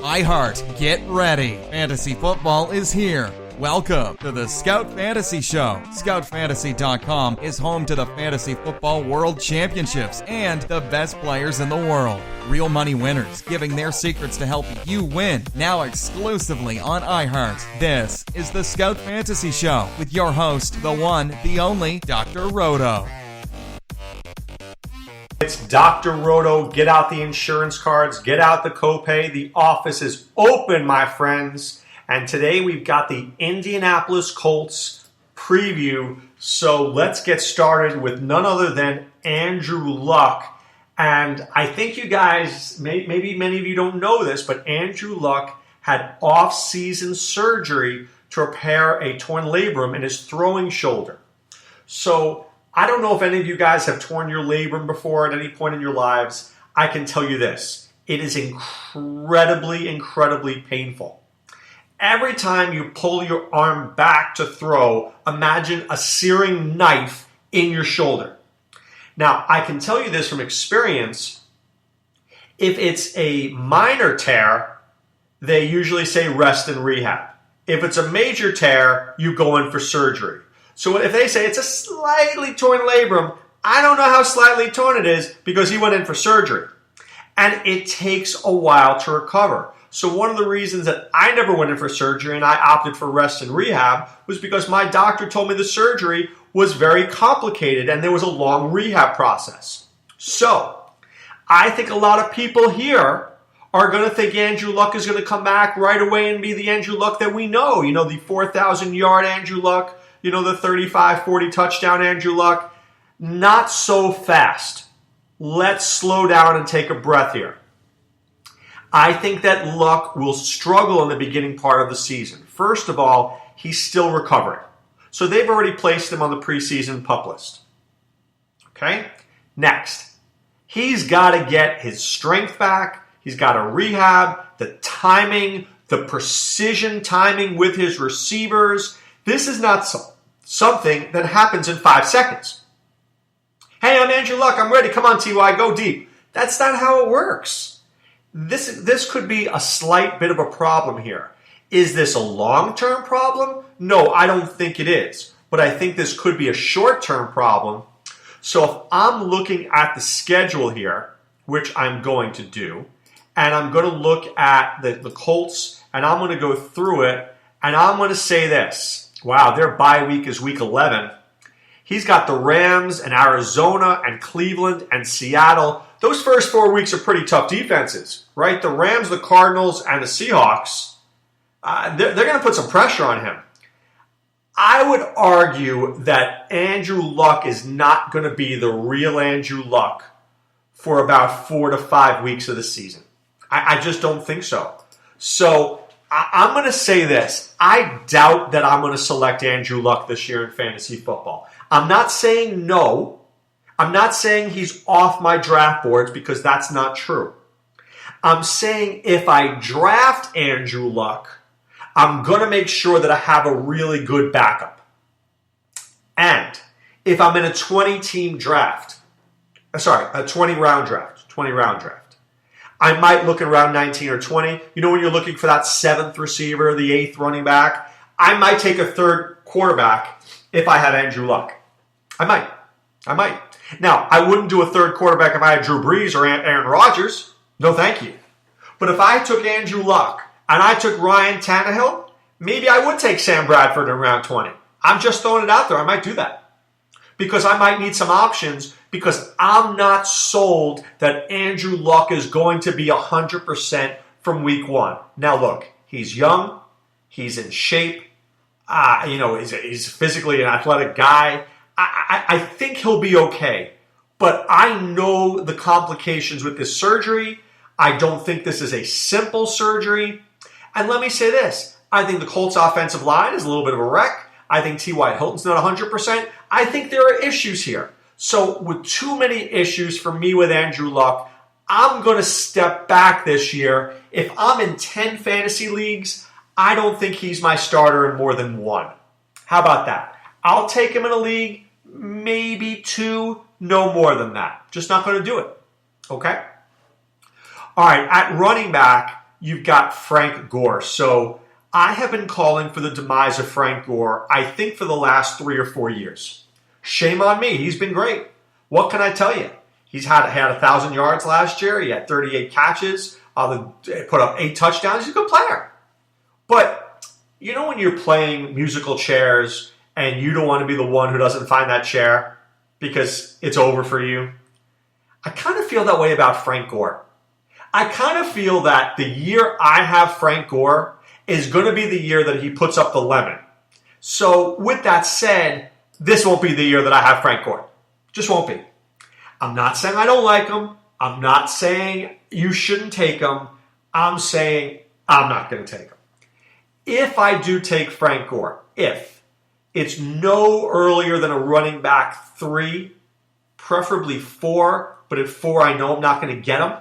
iHeart, get ready. Fantasy football is here. Welcome to the Scout Fantasy Show. ScoutFantasy.com is home to the Fantasy Football World Championships and the best players in the world. Real money winners giving their secrets to help you win. Now exclusively on iHeart. This is the Scout Fantasy Show with your host, the one, the only, Dr. Roto. It's Dr. Roto. Get out the insurance cards. Get out the copay. The office is open, my friends. And today we've got the Indianapolis Colts preview. So let's get started with none other than Andrew Luck. And I think you guys, maybe many of you don't know this, but Andrew Luck had off-season surgery to repair a torn labrum in his throwing shoulder. So I don't know if any of you guys have torn your labrum before at any point in your lives. I can tell you this. It is incredibly, incredibly painful. Every time you pull your arm back to throw, imagine a searing knife in your shoulder. Now, I can tell you this from experience. If it's a minor tear, they usually say rest and rehab. If it's a major tear, you go in for surgery. So if they say it's a slightly torn labrum, I don't know how slightly torn it is because he went in for surgery. And it takes a while to recover. So one of the reasons that I never went in for surgery and I opted for rest and rehab was because my doctor told me the surgery was very complicated and there was a long rehab process. So I think a lot of people here are going to think Andrew Luck is going to come back right away and be the Andrew Luck that we know. You know, the 4,000-yard Andrew Luck, you know, the 35-40 touchdown Andrew Luck. Not so fast. Let's slow down and take a breath here. I think that Luck will struggle in the beginning part of the season. First of all, he's still recovering. So they've already placed him on the preseason PUP list. Okay? Next, he's got to get his strength back. He's got to rehab, the timing, the precision timing with his receivers. This is not something that happens in 5 seconds. Hey, I'm Andrew Luck. I'm ready. Come on, TY, go deep. That's not how it works. This could be a slight bit of a problem here. Is this a long-term problem? No, I don't think it is. But I think this could be a short-term problem. So if I'm looking at the schedule here, which I'm going to do, and I'm going to look at the Colts, and I'm going to go through it, and I'm going to say this. Wow, their bye week is week 11. He's got the Rams and Arizona and Cleveland and Seattle. Those first 4 weeks are pretty tough defenses, right? The Rams, the Cardinals, and the Seahawks, they're going to put some pressure on him. I would argue that Andrew Luck is not going to be the real Andrew Luck for about 4 to 5 weeks of the season. I just don't think so. So I'm going to say this. I doubt that I'm going to select Andrew Luck this year in fantasy football. I'm not saying no. I'm not saying he's off my draft boards because that's not true. I'm saying if I draft Andrew Luck, I'm going to make sure that I have a really good backup. And if I'm in a 20-team draft, a 20-round draft, I might look at round 19 or 20. You know when you're looking for that 7th receiver, the 8th running back? I might take a 3rd quarterback if I have Andrew Luck. I might. Now, I wouldn't do a 3rd quarterback if I had Drew Brees or Aaron Rodgers. No, thank you. But if I took Andrew Luck and I took Ryan Tannehill, maybe I would take Sam Bradford in round 20. I'm just throwing it out there. I might do that. Because I might need some options because I'm not sold that Andrew Luck is going to be 100% from week 1. Now, look, he's young. He's in shape. He's physically an athletic guy. I think he'll be okay. But I know the complications with this surgery. I don't think this is a simple surgery. And let me say this. I think the Colts offensive line is a little bit of a wreck. I think T.Y. Hilton's not 100%. I think there are issues here. So with too many issues for me with Andrew Luck, I'm going to step back this year. If I'm in 10 fantasy leagues, I don't think he's my starter in more than 1. How about that? I'll take him in a league, maybe 2, no more than that. Just not going to do it. Okay? All right, at running back, you've got Frank Gore. So I have been calling for the demise of Frank Gore, I think, for the last 3 or 4 years. Shame on me. He's been great. What can I tell you? He's had 1,000 yards last year. He had 38 catches. Put up 8 touchdowns. He's a good player. But you know when you're playing musical chairs and you don't want to be the one who doesn't find that chair because it's over for you? I kind of feel that way about Frank Gore. I kind of feel that the year I have Frank Gore is going to be the year that he puts up the lemon. So with that said, this won't be the year that I have Frank Gore. Just won't be. I'm not saying I don't like him. I'm not saying you shouldn't take him. I'm saying I'm not going to take him. If I do take Frank Gore, if it's no earlier than a running back 3, preferably 4, but at 4 I know I'm not going to get him.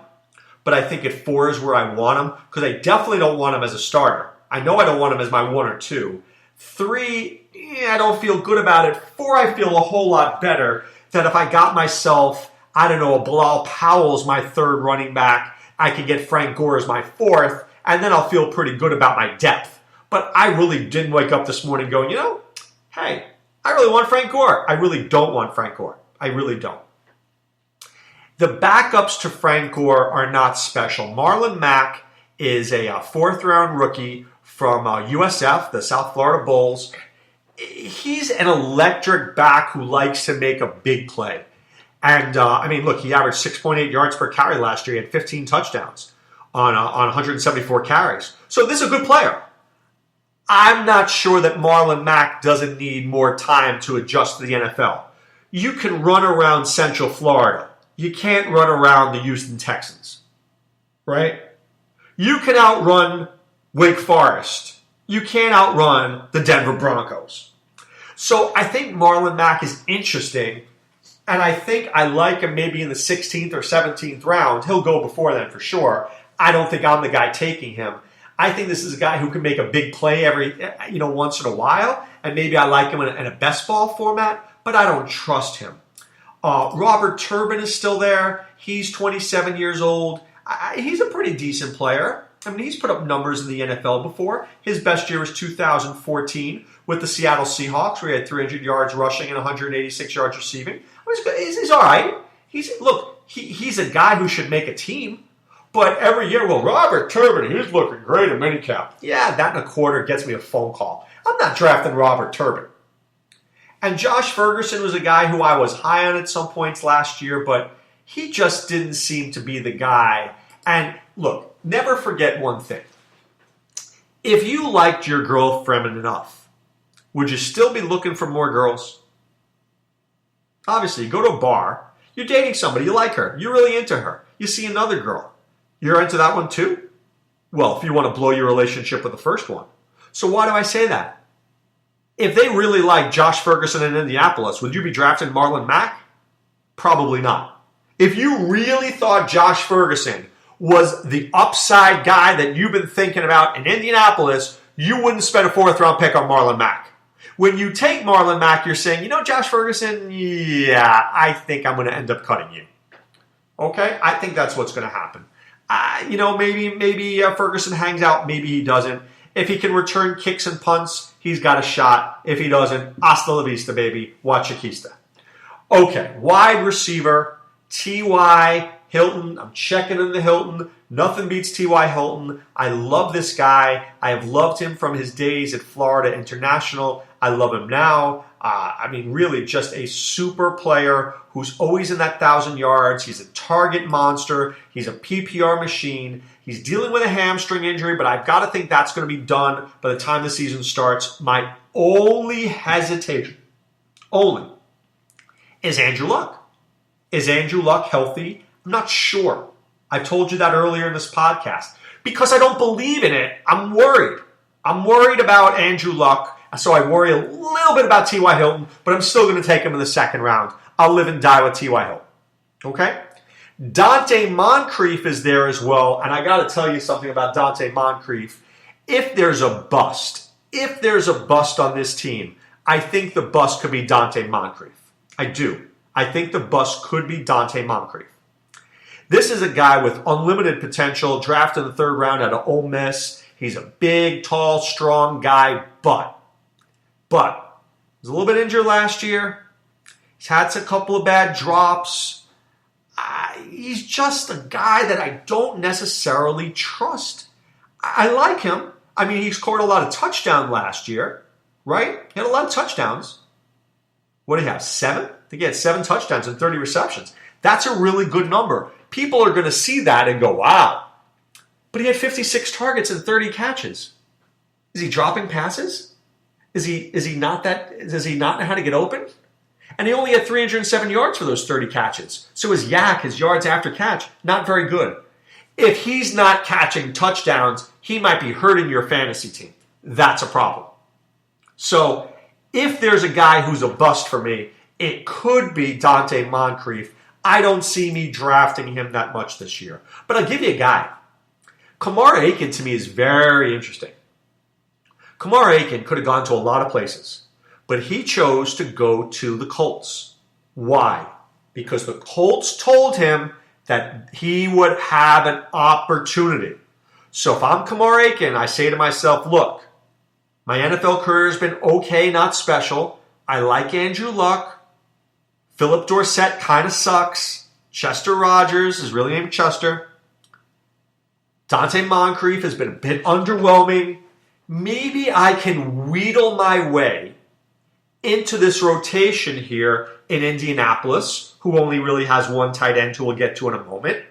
But I think at 4 is where I want him because I definitely don't want him as a starter. I know I don't want him as my 1 or 2. 3, I don't feel good about it. 4, I feel a whole lot better that if I got myself, I don't know, Bilal Powell's my 3rd running back, I could get Frank Gore as my 4th, and then I'll feel pretty good about my depth. But I really didn't wake up this morning going, hey, I really want Frank Gore. I really don't want Frank Gore. I really don't. The backups to Frank Gore are not special. Marlon Mack is a 4th-round rookie from USF, the South Florida Bulls. He's an electric back who likes to make a big play. And, look, he averaged 6.8 yards per carry last year. He had 15 touchdowns on 174 carries. So this is a good player. I'm not sure that Marlon Mack doesn't need more time to adjust to the NFL. You can run around Central Florida. You can't run around the Houston Texans, right? You can outrun Wake Forest. You can't outrun the Denver Broncos. So I think Marlon Mack is interesting, and I think I like him maybe in the 16th or 17th round. He'll go before then for sure. I don't think I'm the guy taking him. I think this is a guy who can make a big play once in a while, and maybe I like him in a best ball format, but I don't trust him. Robert Turbin is still there. He's 27 years old. He's a pretty decent player. He's put up numbers in the NFL before. His best year was 2014 with the Seattle Seahawks, where he had 300 yards rushing and 186 yards receiving. He's all right. He's a guy who should make a team. But every year, Robert Turbin, he's looking great at minicamp. Yeah, that and a quarter gets me a phone call. I'm not drafting Robert Turbin. And Josh Ferguson was a guy who I was high on at some points last year, but he just didn't seem to be the guy. And look, never forget one thing. If you liked your girlfriend enough, would you still be looking for more girls? Obviously, you go to a bar, you're dating somebody, you like her, you're really into her, you see another girl. You're into that one too? Well, if you want to blow your relationship with the first one. So why do I say that? If they really like Josh Ferguson in Indianapolis, would you be drafting Marlon Mack? Probably not. If you really thought Josh Ferguson was the upside guy that you've been thinking about in Indianapolis, you wouldn't spend a 4th-round pick on Marlon Mack. When you take Marlon Mack, you're saying, Josh Ferguson, yeah, I think I'm going to end up cutting you. Okay? I think that's what's going to happen. Maybe Ferguson hangs out, maybe he doesn't. If he can return kicks and punts, he's got a shot. If he doesn't, hasta la vista, baby. Wachakista. Okay, wide receiver, T.Y. Hilton. I'm checking in the Hilton. Nothing beats T.Y. Hilton. I love this guy. I have loved him from his days at Florida International. I love him now. Really just a super player who's always in that 1,000 yards. He's a target monster. He's a PPR machine. He's dealing with a hamstring injury, but I've got to think that's going to be done by the time the season starts. My only hesitation, is Andrew Luck. Is Andrew Luck healthy? I'm not sure. I told you that earlier in this podcast. Because I don't believe in it, I'm worried. I'm worried about Andrew Luck. So I worry a little bit about T.Y. Hilton, but I'm still going to take him in the 2nd round. I'll live and die with T.Y. Hilton. Okay? Dante Moncrief is there as well, and I got to tell you something about Dante Moncrief. If there's a bust on this team, I think the bust could be Dante Moncrief. I do. I think the bust could be Dante Moncrief. This is a guy with unlimited potential, drafted in the third round out of Ole Miss. He's a big, tall, strong guy, but he was a little bit injured last year. He's had a couple of bad drops. He's just a guy that I don't necessarily trust. I like him. I mean, he scored a lot of touchdowns last year, right? He had a lot of touchdowns. What did he have, 7? I think he had 7 touchdowns and 30 receptions. That's a really good number. People are going to see that and go, wow. But he had 56 targets and 30 catches. Is he dropping passes? Does he not know how to get open? And he only had 307 yards for those 30 catches. So his YAC, his yards after catch, not very good. If he's not catching touchdowns, he might be hurting your fantasy team. That's a problem. So if there's a guy who's a bust for me, it could be Dante Moncrief. I don't see me drafting him that much this year. But I'll give you a guy. Kamar Aiken to me is very interesting. Kamar Aiken could have gone to a lot of places, but he chose to go to the Colts. Why? Because the Colts told him that he would have an opportunity. So if I'm Kamar Aiken, I say to myself, look, my NFL career has been okay, not special. I like Andrew Luck. Philip Dorsett kind of sucks. Chester Rogers is really named Chester. Dante Moncrief has been a bit underwhelming. Maybe I can wheedle my way into this rotation here in Indianapolis, who only really has one tight end who we'll get to in a moment.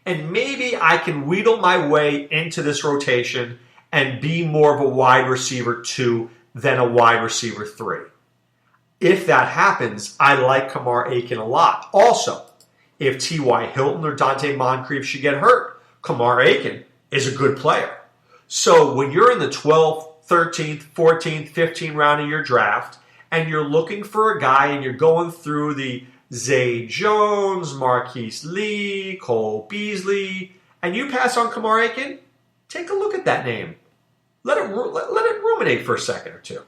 And maybe I can wheedle my way into this rotation and be more of a wide receiver 2 than a wide receiver 3. If that happens, I like Kamar Aiken a lot. Also, if T.Y. Hilton or Dante Moncrief should get hurt, Kamar Aiken is a good player. So when you're in the 12th, 13th, 14th, 15th round of your draft, and you're looking for a guy and you're going through the Zay Jones, Marquise Lee, Cole Beasley, and you pass on Kamar Aiken, take a look at that name. Let it ruminate for a second or two.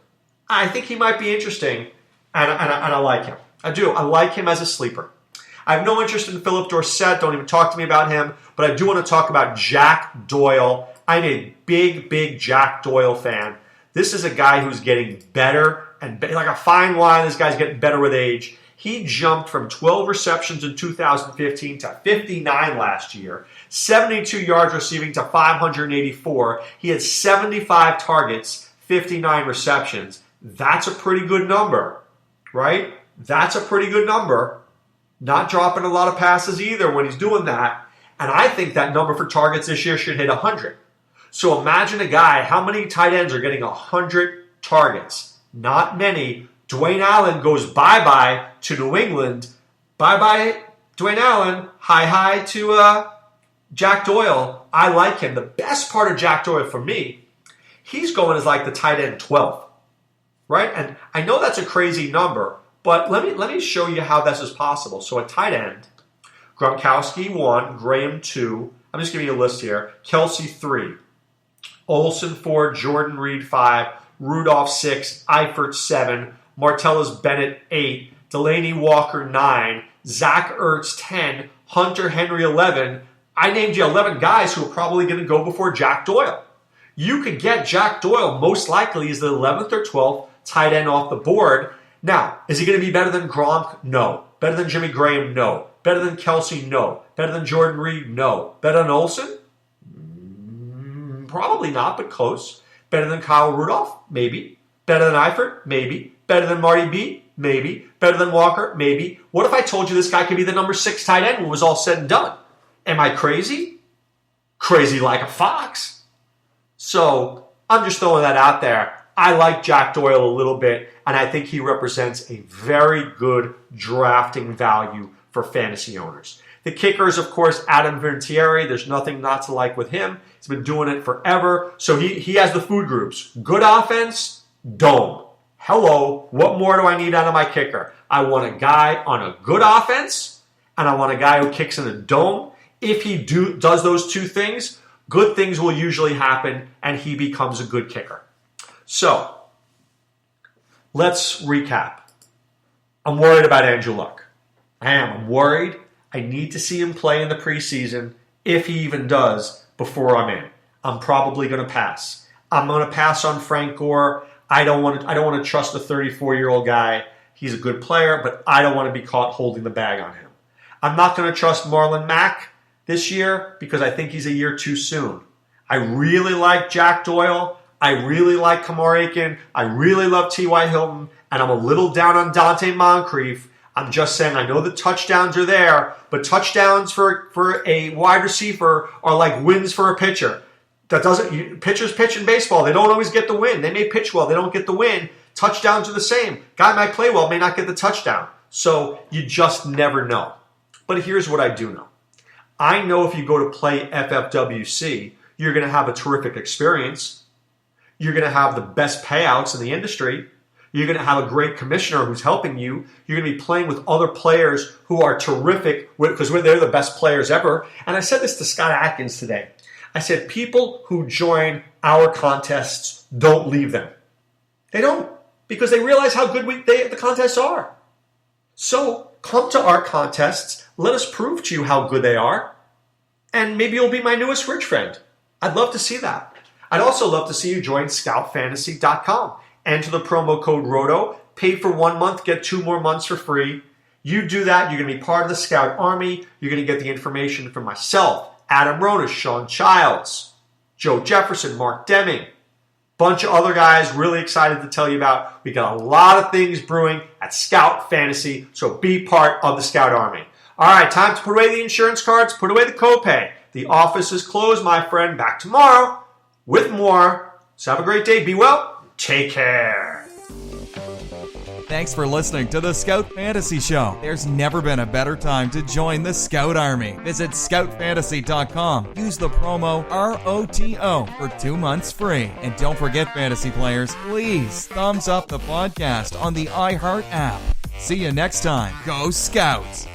I think he might be interesting, and I like him. I do. I like him as a sleeper. I have no interest in Philip Dorsett. Don't even talk to me about him. But I do want to talk about Jack Doyle. I'm a big Jack Doyle fan. This is a guy who's getting better and like a fine wine. This guy's getting better with age. He jumped from 12 receptions in 2015 to 59 last year, 72 yards receiving to 584. He had 75 targets, 59 receptions. That's a pretty good number, right? That's a pretty good number. Not dropping a lot of passes either when he's doing that. And I think that number for targets this year should hit 100. So imagine a guy, how many tight ends are getting 100 targets? Not many. Dwayne Allen goes bye-bye to New England. Bye-bye, Dwayne Allen. Hi to Jack Doyle. I like him. The best part of Jack Doyle for me, he's going as like the tight end 12, right? And I know that's a crazy number, but let me show you how this is possible. So a tight end, Gronkowski 1, Graham 2. I'm just giving you a list here. Kelsey 3, Olsen 4, Jordan Reed 5, Rudolph 6, Eifert 7, Martellus Bennett 8, Delaney Walker 9, Zach Ertz 10, Hunter Henry 11. I named you 11 guys who are probably going to go before Jack Doyle. You could get Jack Doyle most likely as the 11th or 12th tight end off the board. Now, is he going to be better than Gronk? No. Better than Jimmy Graham? No. Better than Kelsey? No. Better than Jordan Reed? No. Better than Olsen? Probably not, but close. Better than Kyle Rudolph? Maybe. Better than Eifert? Maybe. Better than Marty B? Maybe. Better than Walker? Maybe. What if I told you this guy could be the number 6 tight end when it was all said and done? Am I crazy? Crazy like a fox. So I'm just throwing that out there. I like Jack Doyle a little bit, and I think he represents a very good drafting value for fantasy owners. The kicker is, of course, Adam Vinatieri. There's nothing not to like with him. He's been doing it forever. So he has the food groups. Good offense, dome. Hello, what more do I need out of my kicker? I want a guy on a good offense, and I want a guy who kicks in the dome. If he does those two things, good things will usually happen, and he becomes a good kicker. So, let's recap. I'm worried about Andrew Luck. I'm worried. I need to see him play in the preseason, if he even does, before I'm in. I'm probably going to pass. I'm going to pass on Frank Gore. I don't want to trust the 34-year-old guy. He's a good player, but I don't want to be caught holding the bag on him. I'm not going to trust Marlon Mack this year because I think he's a year too soon. I really like Jack Doyle. I really like Kamar Aiken. I really love T.Y. Hilton. And I'm a little down on Dante Moncrief. I'm just saying I know the touchdowns are there, but touchdowns for a wide receiver are like wins for a pitcher. Pitchers pitch in baseball. They don't always get the win. They may pitch well. They don't get the win. Touchdowns are the same. Guy might play well, may not get the touchdown. So you just never know. But here's what I do know. I know if you go to play FFWC, you're going to have a terrific experience. You're going to have the best payouts in the industry. You're going to have a great commissioner who's helping you. You're going to be playing with other players who are terrific because they're the best players ever. And I said this to Scott Atkins today. I said, people who join our contests don't leave them. They don't, because they realize how good the contests are. So come to our contests. Let us prove to you how good they are. And maybe you'll be my newest rich friend. I'd love to see that. I'd also love to see you join scoutfantasy.com. Enter the promo code ROTO. Pay for 1 month, get 2 more months for free. You do that, you're going to be part of the Scout Army. You're going to get the information from myself, Adam Roto, Sean Childs, Joe Jefferson, Mark Deming. Bunch of other guys really excited to tell you about. We got a lot of things brewing at Scout Fantasy, so be part of the Scout Army. All right, time to put away the insurance cards, put away the copay. The office is closed, my friend. Back tomorrow with more. So have a great day. Be well. Take care. Thanks for listening to the Scout Fantasy Show. There's never been a better time to join the Scout Army. Visit scoutfantasy.com. Use the promo ROTO for 2 months free. And don't forget, fantasy players, please thumbs up the podcast on the iHeart app. See you next time. Go Scouts!